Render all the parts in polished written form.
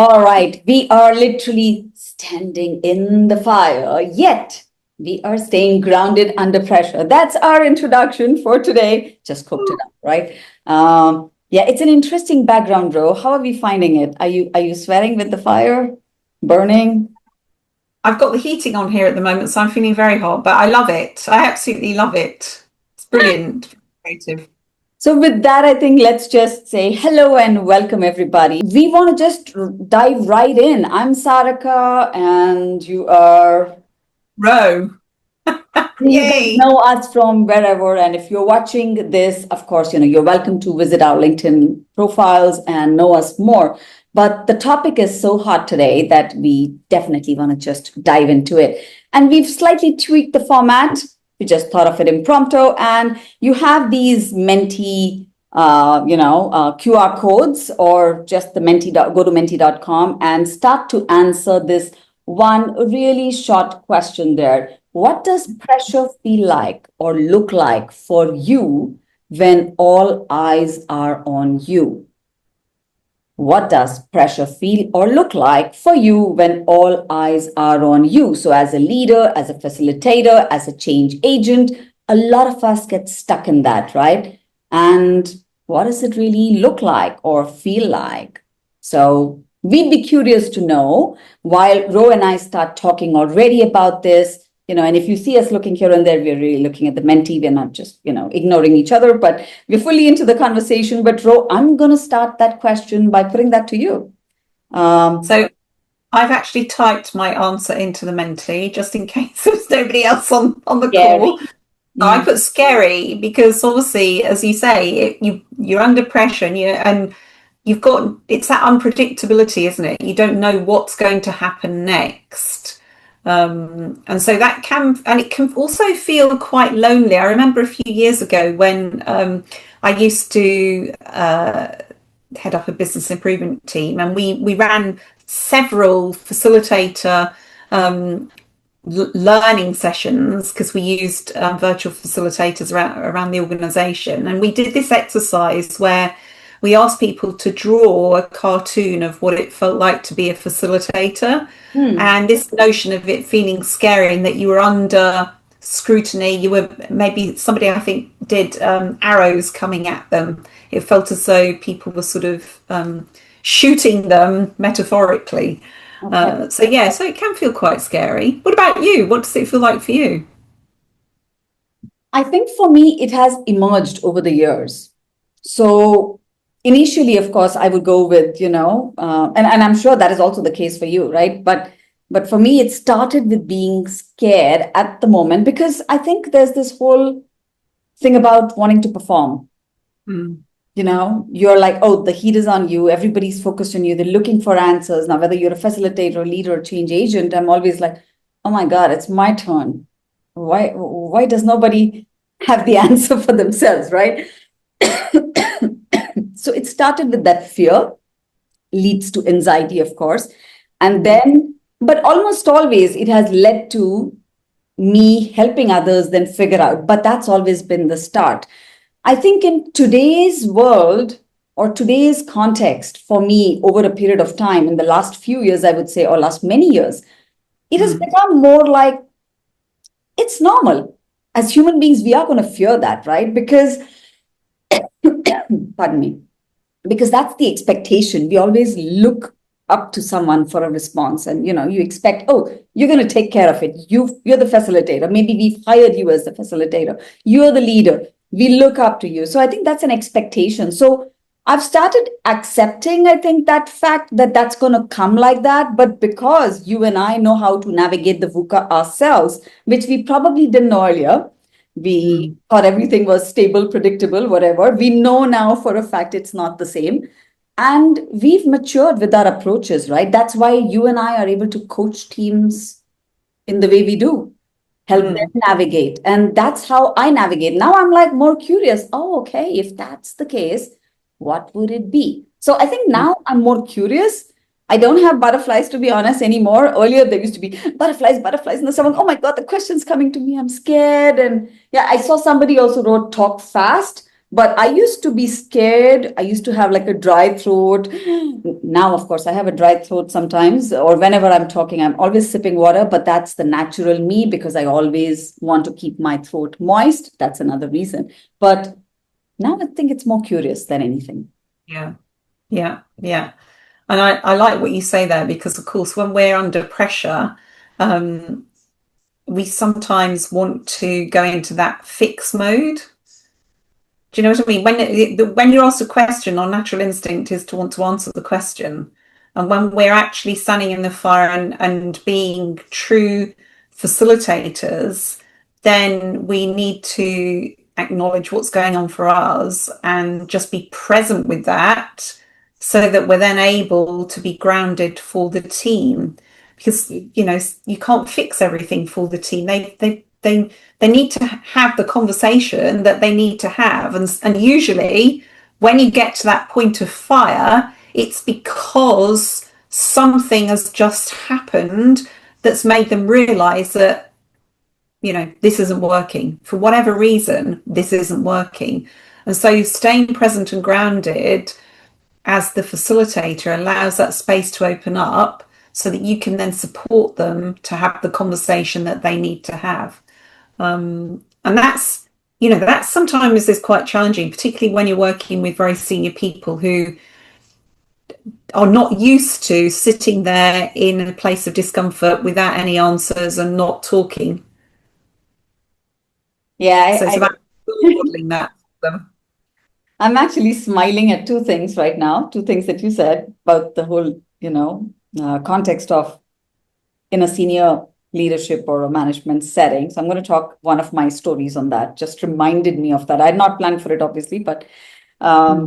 All right, we are literally standing in the fire, yet we are staying grounded under pressure. That's our introduction for today. Just cooked it up, right? Yeah, it's an interesting background, bro. How are we finding it? Are you sweating with the fire, burning? I've got the heating on here at the moment, so I'm feeling very hot, but I love it. I absolutely love it. It's brilliant, creative. So, with that, I think let's just say hello and welcome everybody. We want to just dive right in. I'm Sarika, and you are. Row. You guys Yay. know us from wherever, and if you're watching this, of course, you're welcome to visit our LinkedIn profiles and know us more. But the topic is so hot today that we definitely want to just dive into it. And we've slightly tweaked the format. We just thought of it impromptu, and you have these Menti, QR codes, or just the Menti. Go to menti.com and start to answer this one really short question there. What does pressure feel like or look like for you when all eyes are on you? What does pressure feel or look like for you when all eyes are on you? So, as a leader, as a facilitator, as a change agent, a lot of us get stuck in that, right? And what does it really look like or feel like? So, we'd be curious to know while Ro and I start talking already about this. And if you see us looking here and there, we're really looking at the mentee. We're not just, ignoring each other, but we're fully into the conversation. But Ro, I'm going to start that question by putting that to you. So I've actually typed my answer into the Menti just in case there's nobody else on the Scary. call. So I put scary because obviously, as you say, you're under pressure and you've got, it's that unpredictability, isn't it? You don't know what's going to happen next. And so that it can also feel quite lonely. I remember a few years ago when I used to head up a business improvement team, and we ran several facilitator learning sessions because we used virtual facilitators around the organization, and we did this exercise where we asked people to draw a cartoon of what it felt like to be a facilitator. And this notion of it feeling scary and that you were under scrutiny, you were maybe somebody, I think, did arrows coming at them. It felt as though people were sort of shooting them metaphorically. Okay. So it can feel quite scary. What about you? What does it feel like for you? I think for me, it has emerged over the years. So initially, of course, I would go with, and I'm sure that is also the case for you, right? But for me, it started with being scared at the moment because I think there's this whole thing about wanting to perform. Mm. You're like, oh, the heat is on you. Everybody's focused on you. They're looking for answers. Now, whether you're a facilitator, leader, or change agent, I'm always like, oh my God, it's my turn. Why does nobody have the answer for themselves, right? So it started with that fear, leads to anxiety, of course. And then, but almost always it has led to me helping others then figure out. But that's always been the start. I think in today's world or today's context, for me, over a period of time, in the last few years, I would say, or last many years, it has become more like it's normal. As human beings, we are going to fear that, right? Because, pardon me, because that's the expectation. We always look up to someone for a response, and you expect, oh, you're going to take care of it. You're the facilitator. Maybe we've hired you as the facilitator. You're the leader. We look up to you. So I think that's an expectation. So I've started accepting, I think, that fact that that's going to come like that. But because you and I know how to navigate the VUCA ourselves, which we probably didn't know earlier, we thought everything was stable, predictable, whatever. We know now for a fact it's not the same. And we've matured with our approaches, right? That's why you and I are able to coach teams in the way we do, help them navigate. And that's how I navigate. Now I'm like more curious. Oh, okay, if that's the case, what would it be? So I think now I'm more curious. I don't have butterflies, to be honest, anymore. Earlier, there used to be butterflies in the stomach. Oh my God, the question's coming to me. I'm scared. And yeah, I saw somebody also wrote talk fast, But I used to be scared. I used to have like a dry throat. Now, of course, I have a dry throat sometimes, or whenever I'm talking, I'm always sipping water, but that's the natural me because I always want to keep my throat moist. That's another reason. But now I think it's more curious than anything. Yeah, yeah, yeah. And I like what you say there because, of course, when we're under pressure, we sometimes want to go into that fix mode. Do you know what I mean? When you're asked a question, our natural instinct is to want to answer the question. And when we're actually standing in the fire and being true facilitators, then we need to acknowledge what's going on for us and just be present with that so that we're then able to be grounded for the team. Because, you know, you can't fix everything for the team. They need to have the conversation that they need to have. And usually when you get to that point of fire, it's because something has just happened that's made them realize that, you know, this isn't working. For whatever reason, this isn't working. And so staying present and grounded as the facilitator allows that space to open up so that you can then support them to have the conversation that they need to have. And that's, you know, that sometimes is quite challenging, particularly when you're working with very senior people who are not used to sitting there in a place of discomfort without any answers and not talking. Yeah, So it's about modeling that for them. I'm actually smiling at two things right now, two things that you said about the whole, context of in a senior leadership or a management setting. So I'm going to talk one of my stories on that. Just reminded me of that. I had not planned for it, obviously, but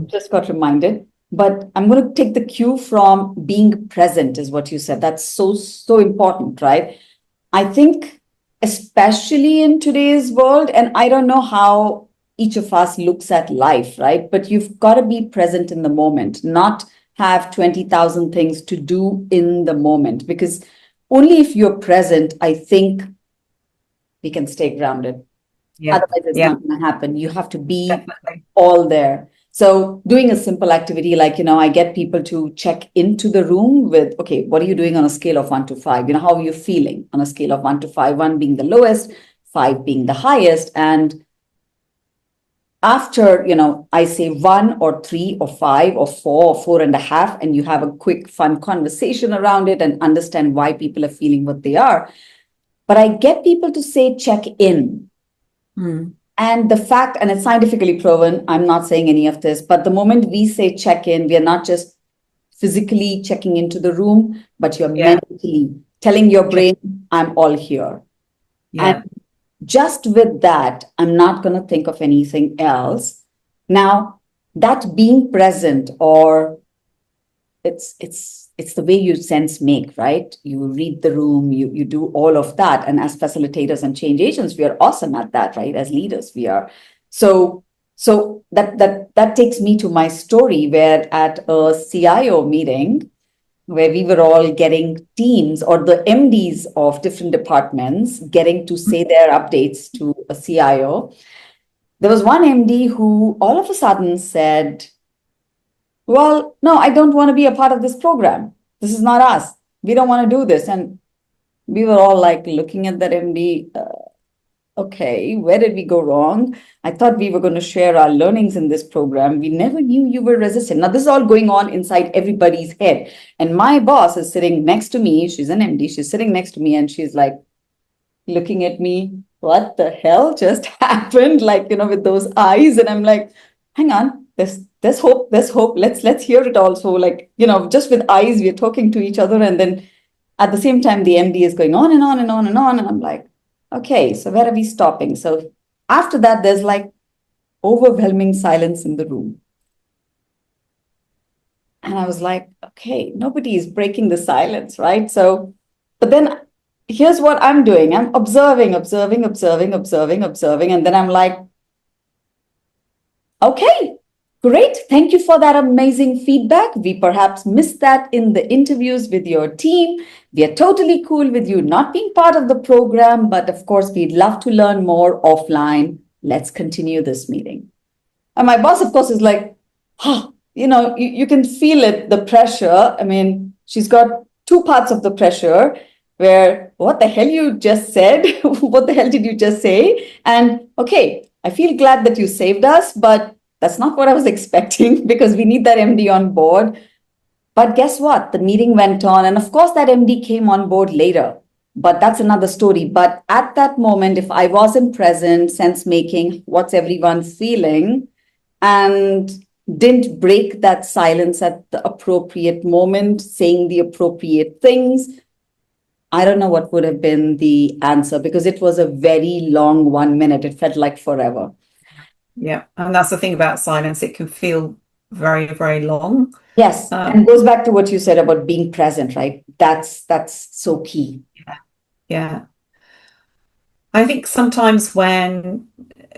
just got reminded. But I'm going to take the cue from being present, is what you said. That's so, so important, right? I think, especially in today's world, and I don't know how each of us looks at life, right? But you've got to be present in the moment, not have 20,000 things to do in the moment, because only if you're present, I think we can stay grounded. Yeah, Otherwise, it's yeah, not going to happen. You have to be definitely. all there. So doing a simple activity like, I get people to check into the room with, okay, what are you doing on a scale of 1 to 5? How are you feeling on a scale of 1 to 5, 1 being the lowest, 5 being the highest. And after, I say 1 or 3 or 5 or 4 or 4.5, and you have a quick, fun conversation around it and understand why people are feeling what they are. But I get people to say check in. And the fact, and it's scientifically proven, I'm not saying any of this, but the moment we say check in, we are not just physically checking into the room, but you're mentally telling your brain, I'm all here. Yeah. And just with that, I'm not going to think of anything else. Now, that being present, or it's the way you sense make, right? You read the room, you do all of that. And as facilitators and change agents, we are awesome at that, right? As leaders, we are. So that takes me to my story where at a CIO meeting, where we were all getting teams or the MDs of different departments getting to say their updates to a CIO. There was one MD who all of a sudden said, well, no, I don't want to be a part of this program. This is not us. We don't want to do this. And we were all like looking at that MD. Okay, where did we go wrong? I thought we were going to share our learnings in this program. We never knew you were resistant. Now, this is all going on inside everybody's head. And my boss is sitting next to me. She's an MD. She's sitting next to me and she's like looking at me. What the hell just happened? Like, with those eyes. And I'm like, hang on, there's hope, there's hope. Let's hear it also. Like, just with eyes, we're talking to each other. And then at the same time, the MD is going on and on and on and on. And I'm like, okay, so where are we stopping? So after that, there's like overwhelming silence in the room. And I was like, okay, nobody is breaking the silence, right? So, but then here's what I'm doing. I'm observing. And then I'm like, okay, great. Thank you for that amazing feedback. We perhaps missed that in the interviews with your team. We are totally cool with you not being part of the program, but of course, we'd love to learn more offline. Let's continue this meeting. And my boss, of course, is like, you can feel it, the pressure. I mean, she's got two parts of the pressure where, what the hell you just said? What the hell did you just say? And okay, I feel glad that you saved us, but that's not what I was expecting because we need that MD on board. But guess what? The meeting went on. And of course, that MD came on board later. But that's another story. But at that moment, if I wasn't present, sense making, what's everyone feeling, and didn't break that silence at the appropriate moment, saying the appropriate things, I don't know what would have been the answer because it was a very long 1 minute. It felt like forever. Yeah, and that's the thing about silence. It can feel very, very long. Yes, and it goes back to what you said about being present, right? That's so key. Yeah. I think sometimes when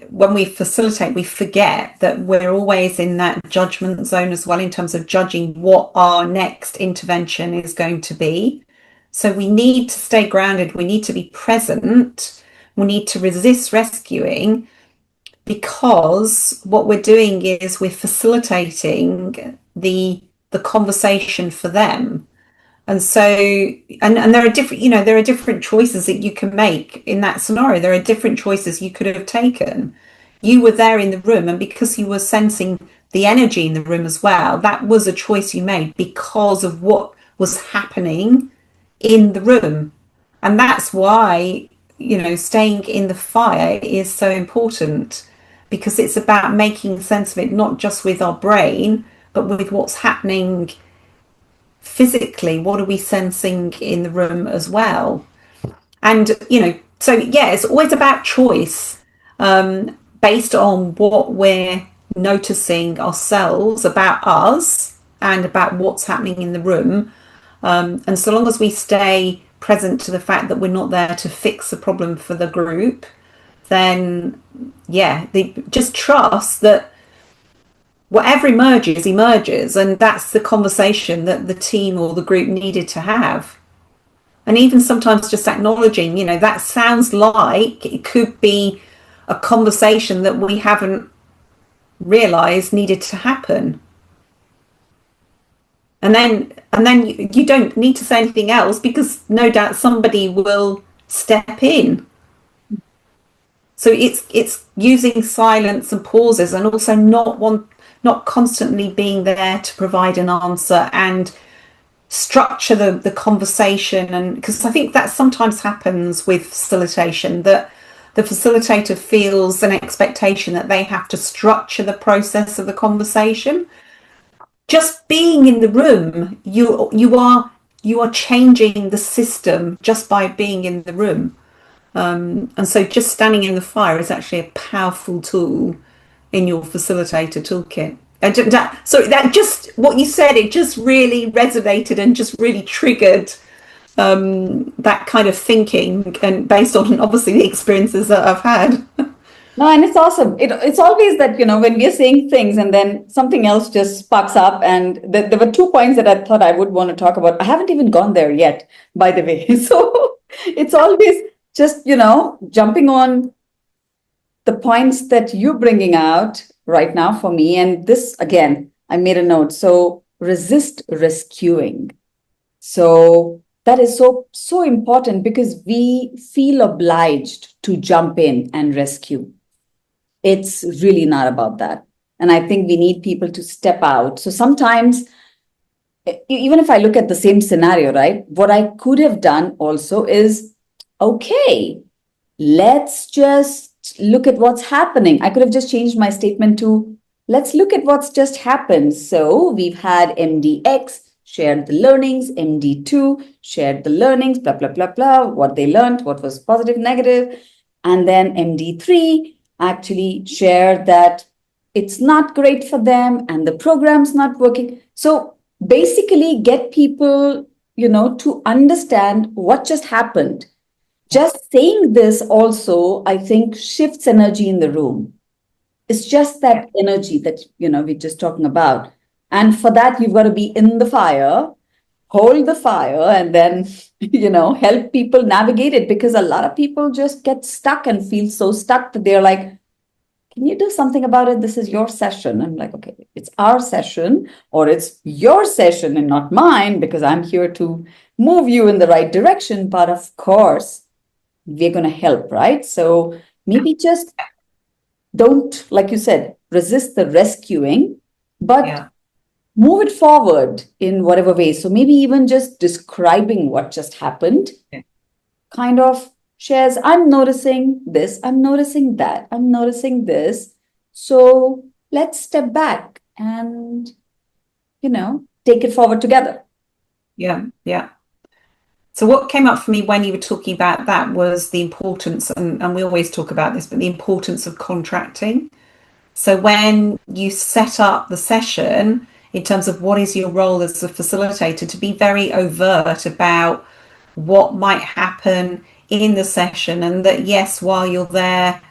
we facilitate, we forget that we're always in that judgment zone as well in terms of judging what our next intervention is going to be. So we need to stay grounded. We need to be present. We need to resist rescuing, because what we're doing is we're facilitating the conversation for them. And so, and there are different, there are different choices that you can make in that scenario. There are different choices you could have taken. You were there in the room, and because you were sensing the energy in the room as well, that was a choice you made because of what was happening in the room. And that's why, staying in the fire is so important, because it's about making sense of it, not just with our brain, but with what's happening physically. What are we sensing in the room as well? And so yeah, it's always about choice, based on what we're noticing ourselves about us and about what's happening in the room. And so long as we stay present to the fact that we're not there to fix the problem for the group, then yeah, just trust that whatever emerges, and that's the conversation that the team or the group needed to have. And even sometimes just acknowledging, that sounds like it could be a conversation that we haven't realized needed to happen. And then you don't need to say anything else, because no doubt somebody will step in. So it's using silence and pauses, and also not constantly being there to provide an answer and structure the conversation. And because I think that sometimes happens with facilitation, that the facilitator feels an expectation that they have to structure the process of the conversation. Just being in the room, you are changing the system just by being in the room. And so just standing in the fire is actually a powerful tool in your facilitator toolkit. And so that just what you said, it just really resonated and just really triggered that kind of thinking, and based on obviously the experiences that I've had. No, and it's awesome. It's always that, when we're saying things and then something else just sparks up. And there were 2 points that I thought I would want to talk about. I haven't even gone there yet, by the way. So it's always just, jumping on the points that you're bringing out right now for me. And this, again, I made a note. So resist rescuing. So that is so important, because we feel obliged to jump in and rescue. It's really not about that. And I think we need people to step out. So sometimes, even if I look at the same scenario, right, what I could have done also is, okay, let's just look at what's happening. I could have just changed my statement to, let's look at what's just happened. So we've had MDX shared the learnings, MD2 shared the learnings, blah, blah, blah, blah, what they learned, what was positive, negative. And then MD3 actually shared that it's not great for them and the program's not working. So basically get people, to understand what just happened. Just saying this also, I think, shifts energy in the room. It's just that energy that, we're just talking about. And for that, you've got to be in the fire, hold the fire, and then, help people navigate it. Because a lot of people just get stuck and feel so stuck that they're like, can you do something about it? This is your session. I'm like, okay, it's our session, or it's your session and not mine, because I'm here to move you in the right direction. But of course, we're going to help, right? So maybe just don't, like you said, resist the rescuing, but Yeah. move it forward in whatever way. So maybe even just describing what just happened Yeah. kind of shares, I'm noticing this, I'm noticing that, I'm noticing this. So let's step back and, take it forward together. Yeah. Yeah. So what came up for me when you were talking about that was the importance, and we always talk about this, but the importance of contracting. So when you set up the session in terms of what is your role as a facilitator, to be very overt about what might happen in the session, and that yes, while you're there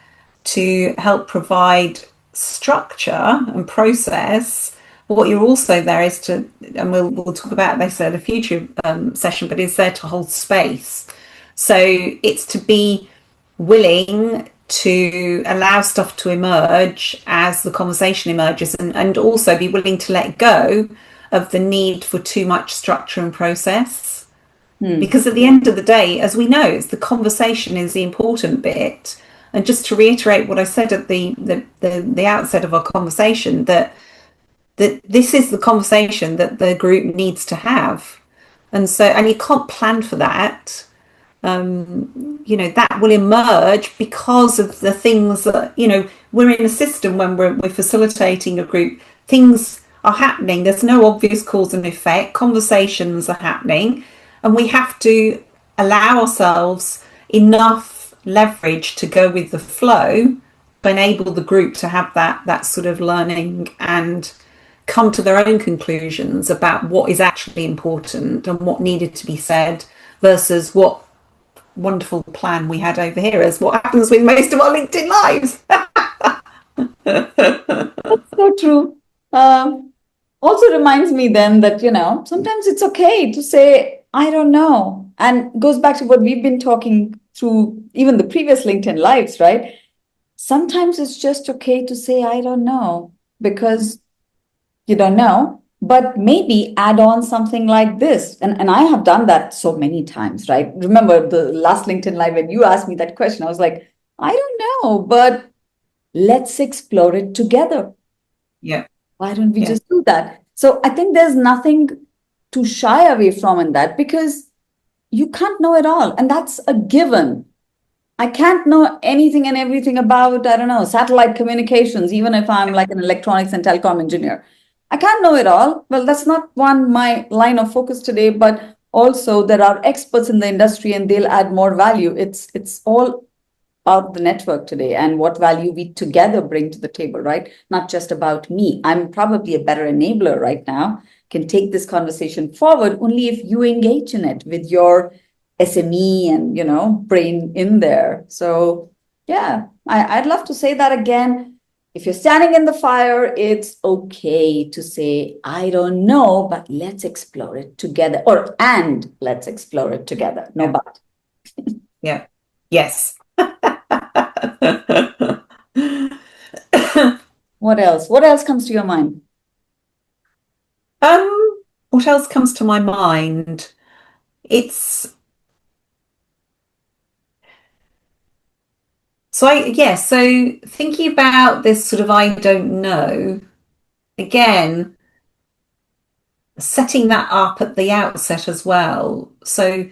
to help provide structure and process, what you're also there is to, and we'll talk about this at a future session, but is there to hold space. So it's to be willing to allow stuff to emerge as the conversation emerges, and also be willing to let go of the need for too much structure and process. Because at the end of the day, as we know, it's the conversation is the important bit. And just to reiterate what I said at the outset of our conversation, that this is the conversation that the group needs to have. And so, and you can't plan for that. That will emerge because of the things that, we're in a system when we're facilitating a group, things are happening. There's no obvious cause and effect. Conversations are happening, and we have to allow ourselves enough leverage to go with the flow to enable the group to have that sort of learning and come to their own conclusions about what is actually important and what needed to be said versus what wonderful plan we had over here, is what happens with most of our LinkedIn lives. That's so true. Also reminds me then that, sometimes it's okay to say, I don't know. And goes back to what we've been talking through even the previous LinkedIn lives, right? Sometimes it's just okay to say, I don't know, because you don't know, but maybe add on something like this. And I have done that so many times, right? Remember the last LinkedIn live when you asked me that question, I was like, I don't know, but let's explore it together. Yeah. Why don't we Yeah. just do that? So I think there's nothing to shy away from in that, because you can't know it all. And that's a given. I can't know anything and everything about, I don't know, satellite communications, even if I'm like an electronics and telecom engineer. I can't know it all. Well, that's not my line of focus today, but also there are experts in the industry and they'll add more value. It's all about the network today and what value we together bring to the table, right? Not just about me. I'm probably a better enabler right now, can take this conversation forward only if you engage in it with your SME and, brain in there. So yeah, I'd love to say that again. If you're standing in the fire, it's okay to say, I don't know, but let's explore it together. And let's explore it together. No, Yeah. but. Yeah. Yes. What else? What else comes to your mind? What else comes to my mind? It's so thinking about this sort of I don't know, again, setting that up at the outset as well. So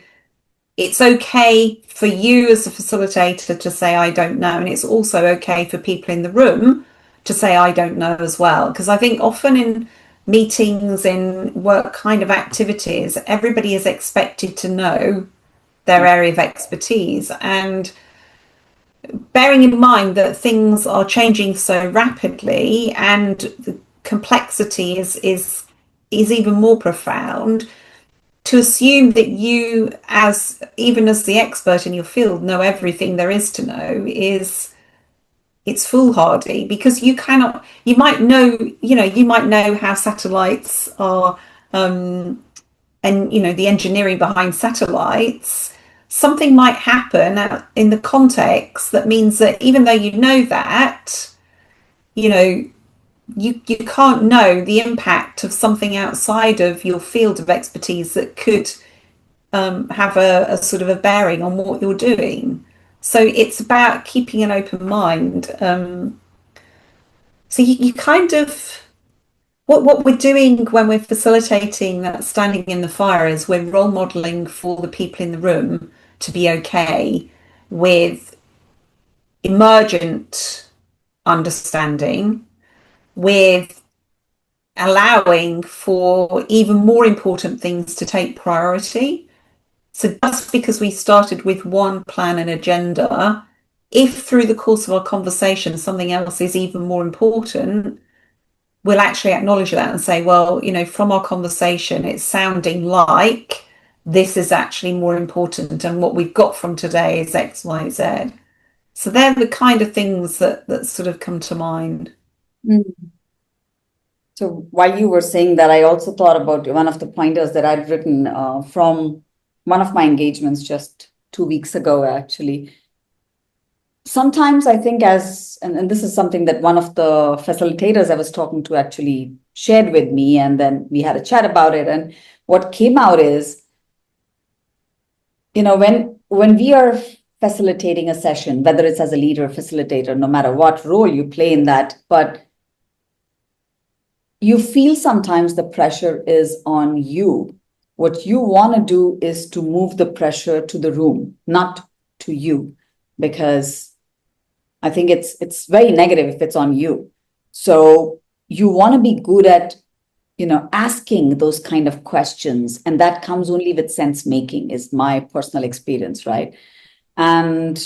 it's okay for you as a facilitator to say I don't know, and it's also okay for people in the room to say I don't know as well, because I think often in meetings, in work kind of activities, everybody is expected to know their area of expertise, and bearing in mind that things are changing so rapidly and the complexity is even more profound, to assume that you, as even as the expert in your field, know everything there is to know is, it's foolhardy, because you might know how satellites are, and the engineering behind satellites. Something might happen in the context that means that even though you know that, you know, you can't know the impact of something outside of your field of expertise that could have a sort of a bearing on what you're doing. So it's about keeping an open mind. So you kind of what we're doing when we're facilitating that standing in the fire is we're role modeling for the people in the room to be okay with emergent understanding, with allowing for even more important things to take priority. So just because we started with one plan and agenda, if through the course of our conversation something else is even more important, we'll actually acknowledge that and say, well, from our conversation, it's sounding like this is actually more important, and what we've got from today is X, Y, Z. So they're the kind of things that sort of come to mind. Mm. So while you were saying that, I also thought about one of the pointers that I'd written from one of my engagements just 2 weeks ago, actually. Sometimes I think and this is something that one of the facilitators I was talking to actually shared with me, and then we had a chat about it. And what came out is, when we are facilitating a session, whether it's as a leader or facilitator, no matter what role you play in that, but you feel sometimes the pressure is on you. What you want to do is to move the pressure to the room, not to you, because I think it's very negative if it's on you. So you want to be good at, asking those kind of questions, and that comes only with sense making, is my personal experience, right? And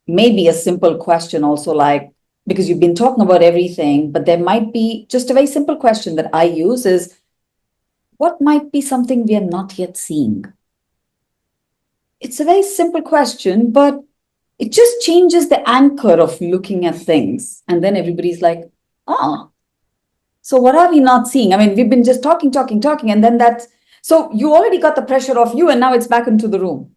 maybe a simple question also, like, because you've been talking about everything, but there might be just a very simple question that I use is, what might be something we are not yet seeing? It's a very simple question, but it just changes the anchor of looking at things. And then everybody's like, oh, so what are we not seeing? I mean, we've been just talking, and then so you already got the pressure off you, and now it's back into the room.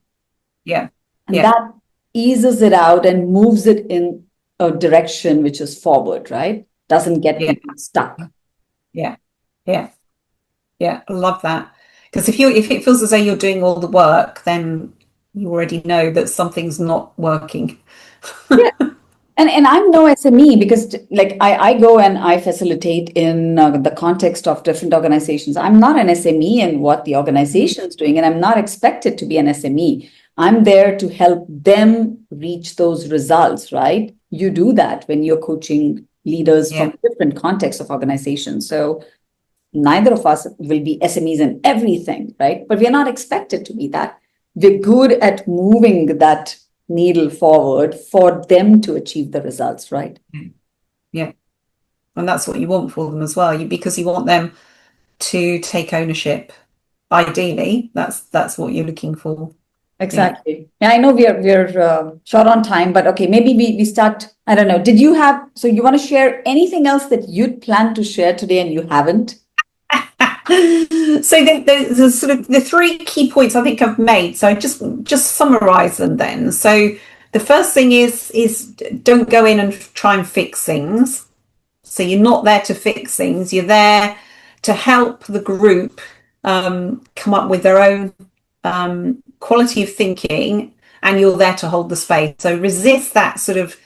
Yeah. And Yeah. that eases it out and moves it in a direction which is forward, right? Doesn't get Yeah. people stuck. Yeah. Yeah. Yeah. I love that. Because if it feels as though you're doing all the work, then you already know that something's not working. Yeah. And I'm no SME, because like I go and I facilitate in the context of different organizations. I'm not an SME in what the organization is doing, and I'm not expected to be an SME. I'm there to help them reach those results, right? You do that when you're coaching leaders Yeah. from different contexts of organizations. So neither of us will be SMEs in everything, right? But we're not expected to be that. We're good at moving that needle forward for them to achieve the results, right? Yeah. And that's what you want for them as well, because you want them to take ownership. Ideally, that's what you're looking for. Exactly. Yeah, I know we're short on time, but okay, maybe we start. I don't know. So you want to share anything else that you'd plan to share today and you haven't? So the sort of the three key points I think I've made. So just summarize them then. So the first thing is don't go in and try and fix things. So you're not there to fix things. You're there to help the group come up with their own quality of thinking, and you're there to hold the space. So resist that sort of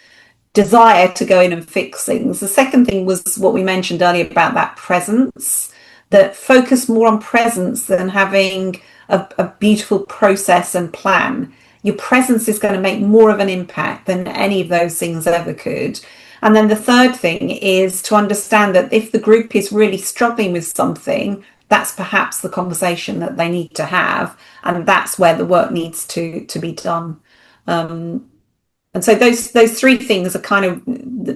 desire to go in and fix things. The second thing was what we mentioned earlier about that presence, that focus more on presence than having a beautiful process and plan. Your presence is going to make more of an impact than any of those things ever could. And then the third thing is to understand that if the group is really struggling with something, that's perhaps the conversation that they need to have, and that's where the work needs to be done. And so those three things are kind of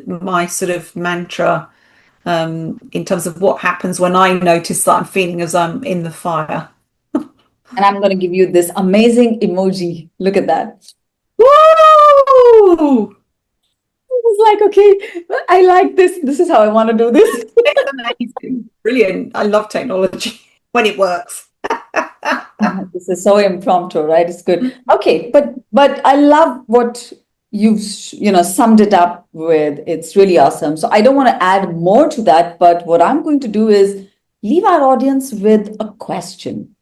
my sort of mantra in terms of what happens when I notice that I'm feeling as I'm in the fire. And I'm going to give you this amazing emoji. Look at that. Woo! It's like, okay, I like this. This is how I want to do this. It's amazing. Brilliant. I love technology when it works. This is so impromptu, right? It's good. Okay, but I love what you've summed it up with it's really awesome. So I don't want to add more to that, but what I'm going to do is leave our audience with a question,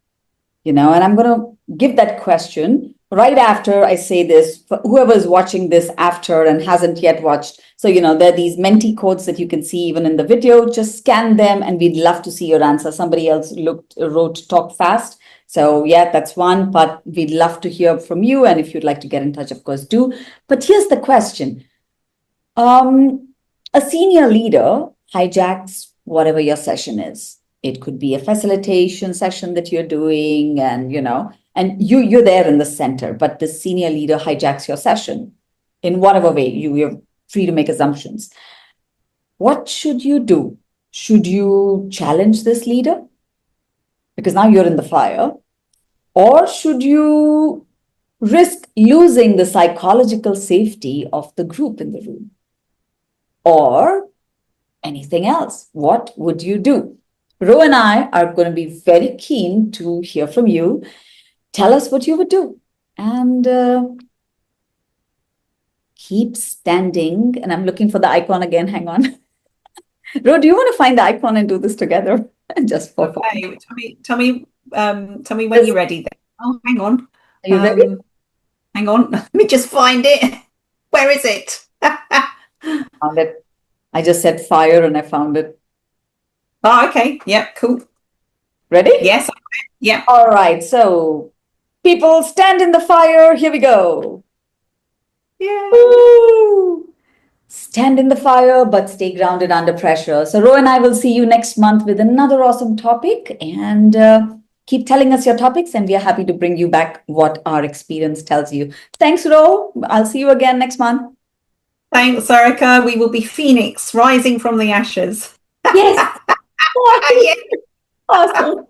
and I'm going to give that question right after I say this. For whoever is watching this after and hasn't yet watched, so there are these Menti codes that you can see even in the video. Just scan them, and we'd love to see your answer. Somebody else wrote talk fast. So yeah, that's one, but we'd love to hear from you. And if you'd like to get in touch, of course, do. But here's the question. A senior leader hijacks whatever your session is. It could be a facilitation session that you're doing, and you're there in the center, but the senior leader hijacks your session in whatever way. You're free to make assumptions. What should you do? Should you challenge this leader? Because now you're in the fire. Or should you risk losing the psychological safety of the group in the room? Or anything else? What would you do? Ro and I are going to be very keen to hear from you. Tell us what you would do. And keep standing. And I'm looking for the icon again. Hang on. Ro, do you want to find the icon and do this together? Just for fun. Tell me when you're ready. Then. Oh, hang on. Are you ready? Hang on. Let me just find it. Where is it? Found it. I just said fire and I found it. Oh, okay. Yeah, cool. Ready? Yes. Yeah. All right. So, people, stand in the fire. Here we go. Yeah. Woo! Stand in the fire, but stay grounded under pressure. So, Ro and I will see you next month with another awesome topic. And keep telling us your topics, and we are happy to bring you back what our experience tells you. Thanks, Ro. I'll see you again next month. Thanks, Sarika. We will be Phoenix rising from the ashes. Yes. Yes. Awesome.